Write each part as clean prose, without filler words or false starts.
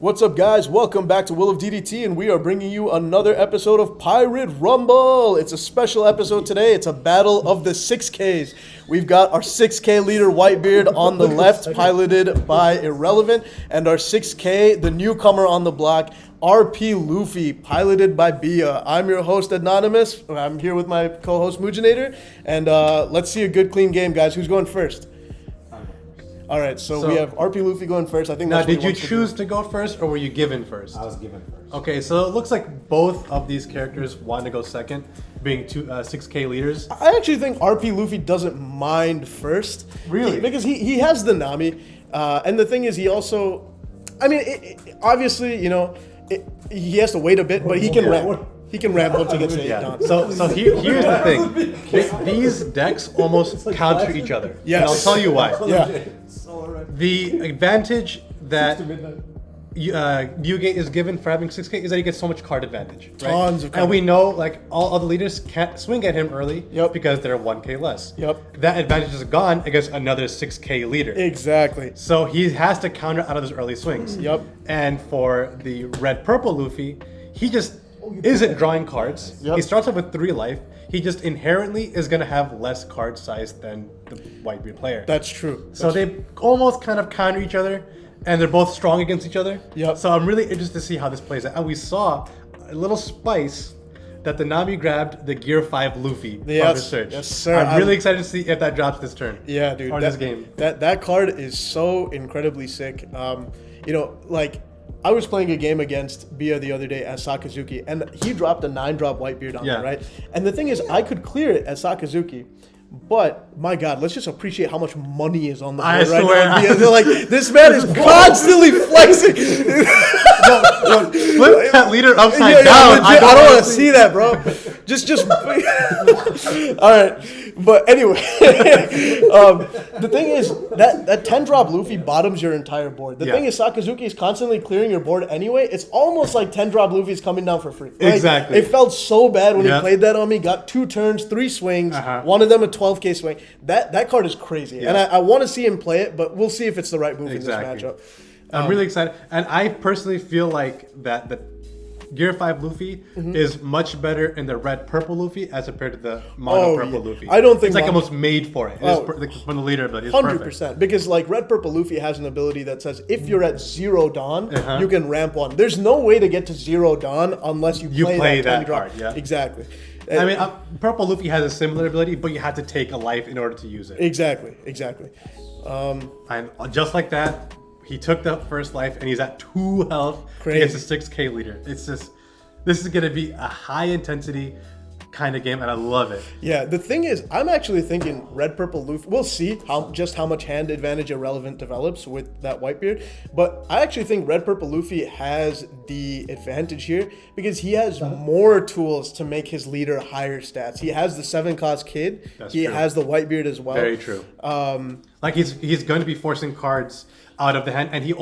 What's up, guys? Welcome back to Will of DDT, and we are bringing you another episode of Pirate Rumble. It's a special episode today. It's a battle of the 6Ks. We've got our 6K leader, Whitebeard, on the left, piloted by Irrelevant, and our 6K, the newcomer on the block, RP Luffy, piloted by Bia. I'm your host, Anonymous. I'm here with my co-host, Mujinator, and let's see a good, clean game, guys. Who's going first? All right, so we have RP Luffy going first. I think. Now, did you choose to go first, or were you given first? I was given first. Okay, so it looks like both of these characters want to go second, being 6K leaders. I actually think RP Luffy doesn't mind first. Really? Because he has the Nami, and the thing is, he also, I mean, obviously, you know, he has to wait a bit, but he can ramp. He can ramp once he gets to 8 down. So here's the thing. These decks almost counter each other. Yes. And I'll tell you why. Yeah. The advantage that Newgate is given for having 6K is that he gets so much card advantage. Right? Tons of card. And we know like all other leaders can't swing at him early because they're 1K less. Yep. That advantage is gone against another 6K leader. Exactly. So he has to counter out of those early swings. Yep. And for the red-purple Luffy, he just isn't drawing cards. Yep. He starts off with 3 life. He just inherently is going to have less card size than the Whitebeard player. That's true. So they almost kind of counter each other, and they're both strong against each other. Yep. So I'm really interested to see how this plays out. And we saw a little spice that the Nami grabbed the Gear 5 Luffy from his search. Yes, sir. I'm really excited to see if that drops this turn. Yeah, dude. Or this game. That card is so incredibly sick. You know, like, I was playing a game against Bia the other day as Sakazuki, and he dropped a 9-drop Whitebeard on me, right? And the thing is, I could clear it as Sakazuki, but my God, let's just appreciate how much money is on the board right now. Bia. They're like, this man is constantly flexing. Flip that leader upside down. Legit, I don't want to see that, bro. Just. All right, but anyway, the thing is that 10-drop Luffy bottoms your entire board. The thing is, Sakazuki is constantly clearing your board anyway. It's almost like 10-drop Luffy is coming down for free. Like, exactly. It felt so bad when he played that on me. Got 2 turns, 3 swings. One of them a 12K swing. That card is crazy, and I want to see him play it, but we'll see if it's the right move in this matchup. I'm really excited, and I personally feel like that the Gear 5 Luffy is much better in the red-purple Luffy as compared to the mono-purple Luffy. I don't think it's like almost made for it. From the leader ability, it's 100%. Because like red-purple Luffy has an ability that says if you're at 0 Dawn, you can ramp 1. There's no way to get to 0 Dawn unless you play that card. Yeah, exactly. I mean, purple Luffy has a similar ability, but you have to take a life in order to use it. Exactly. And just like that, he took the first life, and he's at 2 health against a 6K leader. It's just, this is going to be a high-intensity kind of game, and I love it. Yeah, the thing is, I'm actually thinking red-purple Luffy. We'll see how much hand advantage Irrelevant develops with that Whitebeard, but I actually think red-purple Luffy has the advantage here because he has more tools to make his leader higher stats. He has the 7-cost kid. He has the Whitebeard as well. Very true. Like he's going to be forcing cards out of the hand, and he's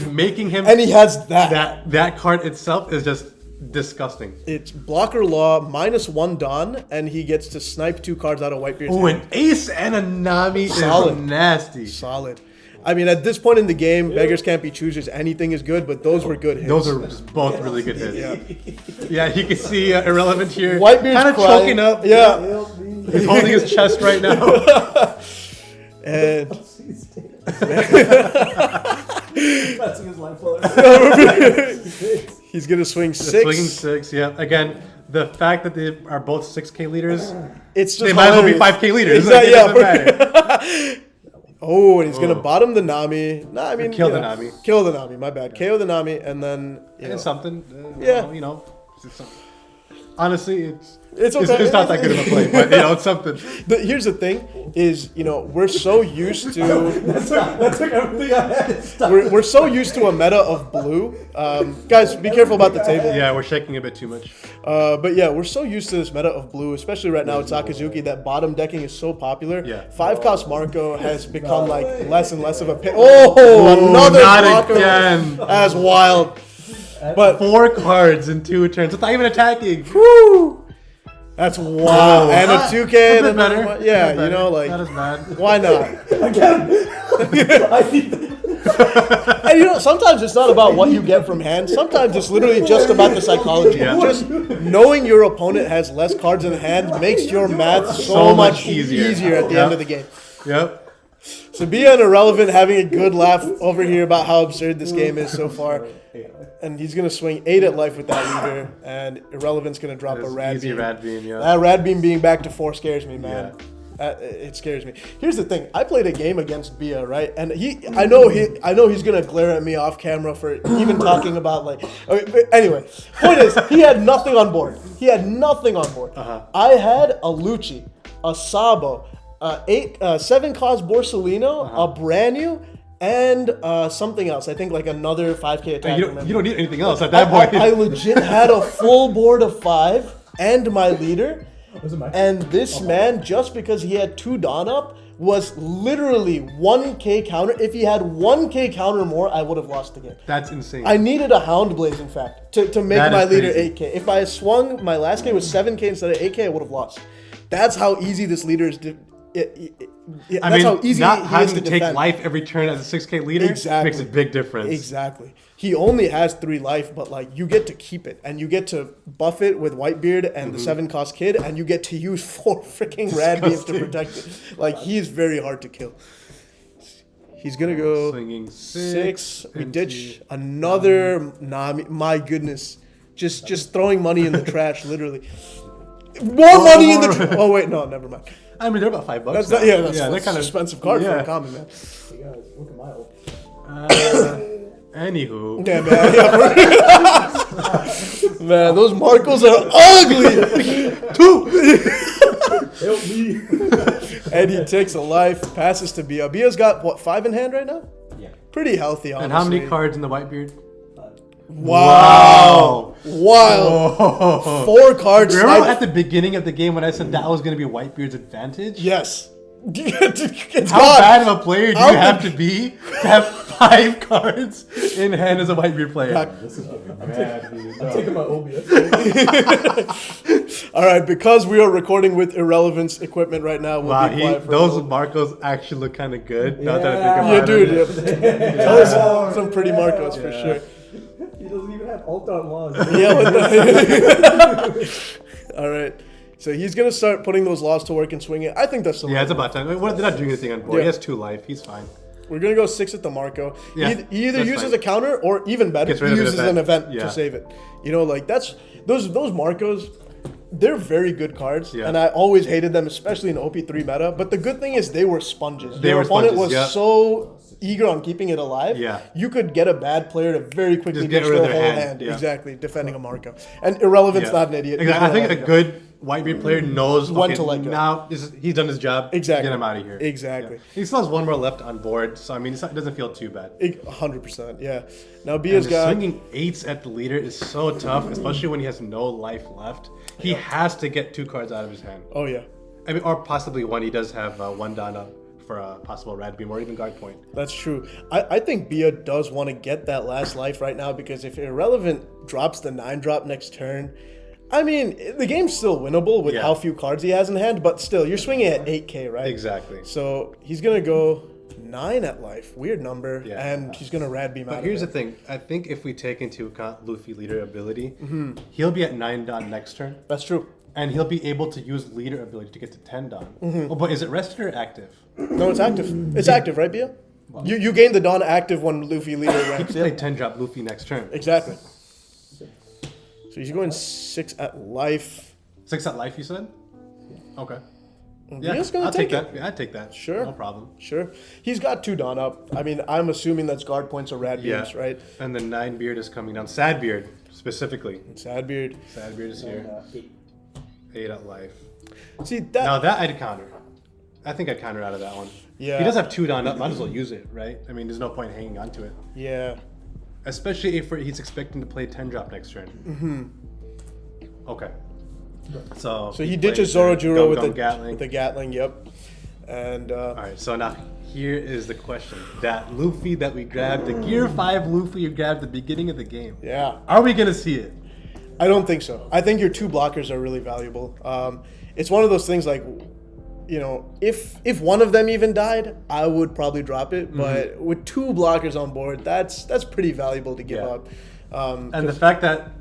making him, and he has that card itself is just disgusting. It's blocker law -1 Dawn, and he gets to snipe 2 cards out of Whitebeard's hand. An ace and a Nami is nasty. Solid. I mean, at this point in the game, beggars can't be choosers. Anything is good, but those were good hits. Those are just both really good hits. Yeah, you can see Irrelevant here, Whitebeard's kind of choking up. Yeah, he's holding his chest right now. And he's gonna swing 6. Swinging 6, yeah. Again, the fact that they are both 6K leaders, it's just they might as well be 5K leaders. Exactly, it doesn't matter. Oh, and he's gonna bottom the Nami. Nah, I mean, kill the Nami. Kill the Nami. My bad. KO the Nami, and then it's something. You know. Honestly, it's okay. It's not that good of a play, but it's something. Here's the thing: is we're so used to that took everything I had. We're so used to a meta of blue. Guys, be careful about the table. Yeah, we're shaking a bit too much. But yeah, we're so used to this meta of blue, especially right now with Sakazuki. That bottom decking is so popular. Yeah. 5-cost Marco has become like less and less of a pit. Oh, another not Marco. Again. That's wild. But 4 cards in 2 turns without even attacking. Woo! That's wild. And a 2K. A bit better. Yeah, better. like Not as bad. Why not? Again. And sometimes it's not about what you get from hand. Sometimes it's literally just about the psychology. Yeah. Just knowing your opponent has less cards in hand makes your math so much easier at the end of the game. Yep. So be an Irrelevant having a good laugh over here about how absurd this game is so far. And he's going to swing 8 at life with that leader. And Irrelevant's going to drop a Rad easy Beam. Rad Beam, yeah. That Rad Beam being back to 4 scares me, man. Yeah. It scares me. Here's the thing. I played a game against Bia, right? And I know he's going to glare at me off camera for even talking about okay, but anyway, point is, he had nothing on board. I had a Lucci, a Sabo, 7-cost Borsellino, a brand new, and something else. I think another 5k attack. You don't need anything else at that point. I legit had a full board of 5 and my leader. And this man, just because he had 2 Dawn up, was literally 1k counter. If he had 1k counter more, I would have lost the game. That's insane. I needed a Hound Blaze, in fact, to make my leader 8k. If I had swung my last game with 7k instead of 8k, I would have lost. That's how easy this leader is. That's how easy not he is having to to take defend. life every turn as a 6k leader makes a big difference. Exactly. He only has 3 life, but you get to keep it, and you get to buff it with Whitebeard and the 7-cost kid, and you get to use 4 freaking Rad Beams to protect it. He's very hard to kill. He's gonna go swinging 6. We ditch another Nami. My goodness, just throwing money in the trash, literally. More money in the trash. Oh wait, no, never mind. I mean, they're about $5. That's now. that's they're kind of expensive card for a common, man. Hey guys, look at my ult. Anywho. Yeah, man. Man, those Marcos are ugly. 2. Help me. Eddie takes a life, passes to Bia. Bia's got, what, 5 in hand right now? Yeah. Pretty healthy, honestly. And how many cards in the Whitebeard? Wow. Oh. 4 cards. Remember at the beginning of the game when I said that was going to be Whitebeard's advantage? Yes. It's How gone. bad of a player do you have to be to have 5 cards in hand as a Whitebeard player? This is I'm taking my OBS. All right, because we are recording with Irrelevance equipment right now, we'll be quiet for those a little. Marcos actually look kind of good. Now that I Yeah, think about it. dude. Those are some pretty Marcos for sure. He doesn't even have ult on laws. Yeah, what the All right. So he's going to start putting those laws to work and swinging. I think that's the Yeah, it's about time. They're not doing anything on board. Yeah. He has 2 life. He's fine. We're going to go 6 at the Marco. Yeah, He either that's uses fine. a counter or, even better, Gets rid he of an uses event. an event Yeah. to save it. That's those Marcos, they're very good cards. Yeah. And I always hated them, especially in OP3 meta. But the good thing is they were sponges. They Your were opponent sponges, was yeah. so eager on keeping it alive. Yeah. You could get a bad player to very quickly Just get ditch rid of their whole their hand. hand, yeah. Exactly, defending a Marco. And Irrelevant's not an idiot. Exactly. I He's think gonna a let it go. good Whitebeard player knows When to let go. now he's done his job. Exactly. Get him out of here. Exactly. Yeah. He still has 1 more left on board, so I mean it doesn't feel too bad. 100%, yeah. Now And Bia's got... swinging 8s at the leader is so tough, especially when he has no life left. He has to get 2 cards out of his hand. Oh, yeah. I mean, or possibly 1. He does have 1 down up for a possible Rad Beam or even guard point. That's true. I think Bia does want to get that last life right now because if Irrelevant drops the 9-drop next turn, I mean, the game's still winnable with how few cards he has in hand, but still, you're swinging at 8k, right? Exactly. So he's going to go 9 at life. Weird number. Yeah. And he's going to Rad Beam out But of here's it. the thing. I think if we take into account Luffy leader ability, he'll be at 9 down next turn. That's true. And he'll be able to use leader ability to get to 10 down. Oh, but is it rested or active? No, it's active. It's active, right, Bia? You gain the Dawn active when Luffy leader He ranks. can play 10 drop Luffy next turn. Exactly. So he's going 6 at life. 6 at life, you said? Okay. Bia's going I'll to take that. it. Yeah, I'd take that. Sure. No problem. Sure. He's got 2 Dawn up. I mean, I'm assuming that's guard points or Rad Beams, right? And the 9 beard is coming down. Sad beard, specifically. Sadbeard. Sad beard is here. 8 at life. See, that... Now that I'd counter. I think I'd counter out of that one. Yeah. He does have 2 down up. Might as well use it, right? I mean, there's no point hanging on to it. Yeah. Especially if he's expecting to play 10 drop next turn. Okay. So So he ditches Zorojuro with Gatling. the Gatling, yep. And All right, so now here is the question. That Luffy that we grabbed, the Gear 5 Luffy you grabbed at the beginning of the game. yeah, Are we going to see it? I don't think so. I think your 2 blockers are really valuable. It's one of those things like you know, if one of them even died, I would probably drop it. But with 2 blockers on board, that's pretty valuable to give up. And the fact that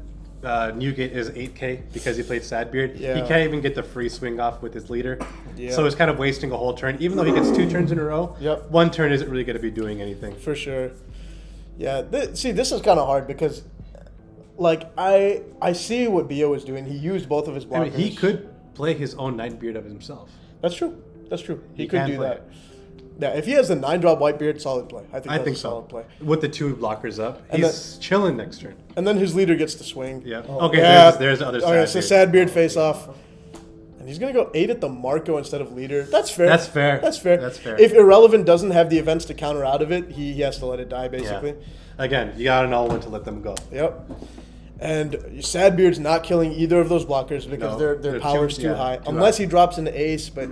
Newgate is 8K because he played Sadbeard, he can't even get the free swing off with his leader. So it's kind of wasting a whole turn. Even though he gets 2 turns in a row, one turn isn't really going to be doing anything. For sure. Yeah, see, this is kind of hard because, like, I see what Bio was doing. He used both of his blockers. I mean, he could play his own Nightbeard of himself. That's true. That's true. He could do that. Yeah, if he has the 9-drop Whitebeard, solid play. I think that's a solid play. With the 2 blockers up, he's chilling next turn. And then his leader gets to swing. Yeah. Okay, there's the other side. Okay, so Sadbeard face off. And he's going to go 8 at the Marco instead of leader. That's fair. That's fair. That's fair. That's fair. If Irrelevant doesn't have the events to counter out of it, he has to let it die, basically. Yeah. Again, you got to know when to let them go. Yep. And Sadbeard's not killing either of those blockers because their power's too high. Unless he drops an ace, but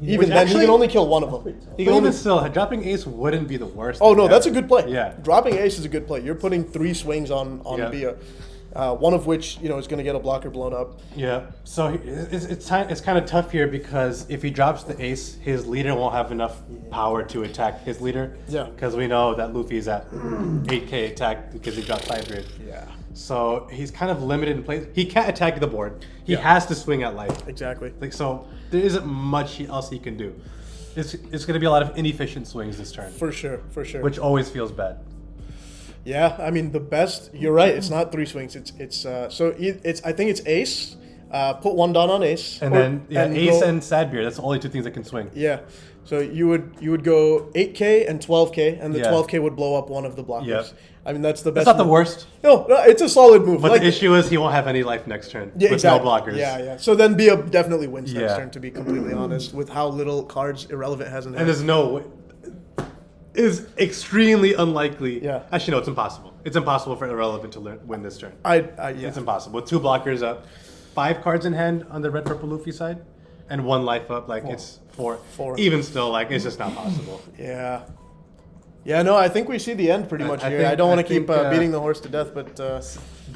even then, he can only kill one of them. Even still, dropping ace wouldn't be the worst. Oh, no, that's a good play. Yeah. Dropping ace is a good play. You're putting 3 swings on Bia. One of which, you know, is going to get a blocker blown up. Yeah. So it's kind of tough here because if he drops the ace, his leader won't have enough power to attack his leader. Yeah. Because we know that Luffy's at 8K attack because he dropped Whitebeard. Yeah. So he's kind of limited in place. He can't attack the board. He has to swing at life. Exactly. Like, so there isn't much else he can do. It's going to be a lot of inefficient swings this turn. For sure. Which always feels bad. Yeah, I mean the best. You're right. It's not 3 swings. It's I think it's ace. Put 1 down on ace. And then ace and Sadbeard. That's the only 2 things that can swing. Yeah. So you would go 8K and 12K, and the 12K would blow up one of the blockers. Yep. I mean that's the best. That's not the worst. No, it's a solid move. But the issue is he won't have any life next turn with exactly. no blockers. Yeah. So then Bia definitely wins next turn. To be completely honest, with how little cards Irrelevant has in hand. And there's no way. Is extremely unlikely. Yeah. Actually, no, it's impossible. It's impossible for Irrelevant to win this turn. Yeah. It's impossible. With 2 blockers up, 5 cards in hand on the red purple Luffy side, and 1 life up. Like it's 4. Even still, like it's just not possible. Yeah. Yeah. No, I think we see the end pretty much here. I don't want to keep beating the horse to death, but the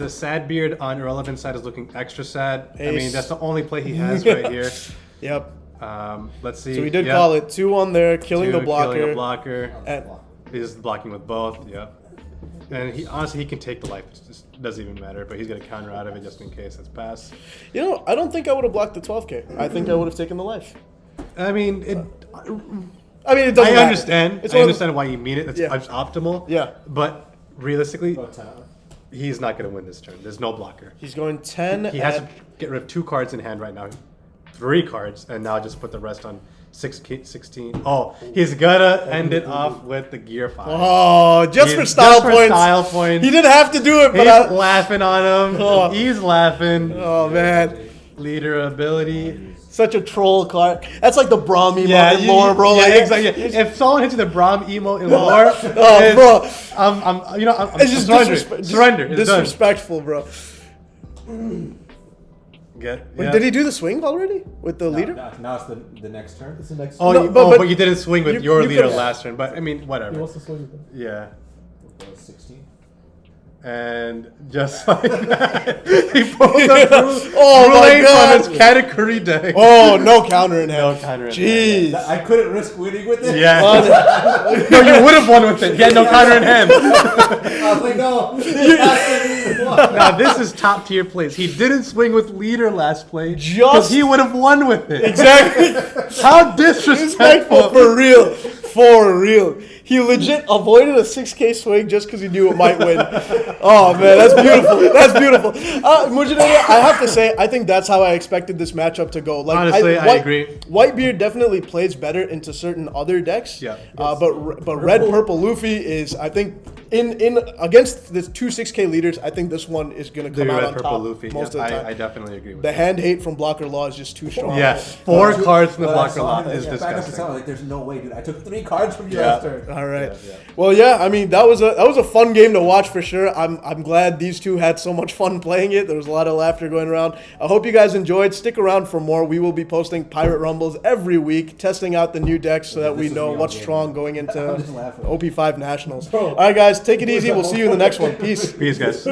Sadbeard on Irrelevant side is looking extra sad. Ace. I mean, that's the only play he has right here. Yep. Let's see. So we did call it 2 on there, killing the blocker. Killing a blocker. And he's blocking with both. Yeah. And he can take the life. It just doesn't even matter. But he's gonna counter out of it just in case it's pass. You know, I don't think I would have blocked the 12K. I think I would have taken the life. I mean, it doesn't matter. I understand. I understand why you mean it. That's optimal. Yeah. But realistically, he's not gonna win this turn. There's no blocker. He's going 10. He has to get rid of 2 cards in hand right now. 3 cards, and now just put the rest on 16. Oh, he's gonna end it off with the gear 5. Oh, just for style points. He didn't have to do it, but he's laughing on him. Oh. He's laughing. Oh man. Leader ability. Such a troll card. That's like the Braum emo in lore, bro. Yeah, exactly. If someone hits you the Braum emo in lore, bro, I'm it's just surrender. Disrespectful, bro. Wait, did he do the swing already with the leader? Now it's the next turn. It's the next. Oh, turn. but you didn't swing with your leader last turn. But I mean, whatever. He wants to swing with him. Yeah. 16. And just like that, he pulls up God. from his category deck. Oh, no counter in hand. No counter in Jeez. hand. I couldn't risk winning with it. Yeah. No, you would have won with it. He had no counter in hand. I was like, no. Now this is top tier plays. He didn't swing with leader last play because he would have won with it. Exactly. How disrespectful. For real. For real. He legit avoided a 6K swing just because he knew it might win. Oh, man, that's beautiful. That's beautiful. Mujinania, I have to say, I think that's how I expected this matchup to go. Like, honestly, I agree. Whitebeard definitely plays better into certain other decks. Yeah. But red purple Luffy is, I think, in against the 2 6K leaders, I think this one is going to come out on top Luffy. most of the time. I definitely agree with the that. hand hate from blocker law is just too strong. Yeah, 4 cards from the blocker law is disgusting. Like, there's no way, dude. I took 3 cards from you last turn. All right. Yeah. Well, yeah. I mean, that was a fun game to watch for sure. I'm glad these two had so much fun playing it. There was a lot of laughter going around. I hope you guys enjoyed. Stick around for more. We will be posting Pirate Rumbles every week, testing out the new decks so that we know what's strong going into OP5 Nationals. All right, guys. Take it easy. We'll see you in the next one. Peace. Peace, guys.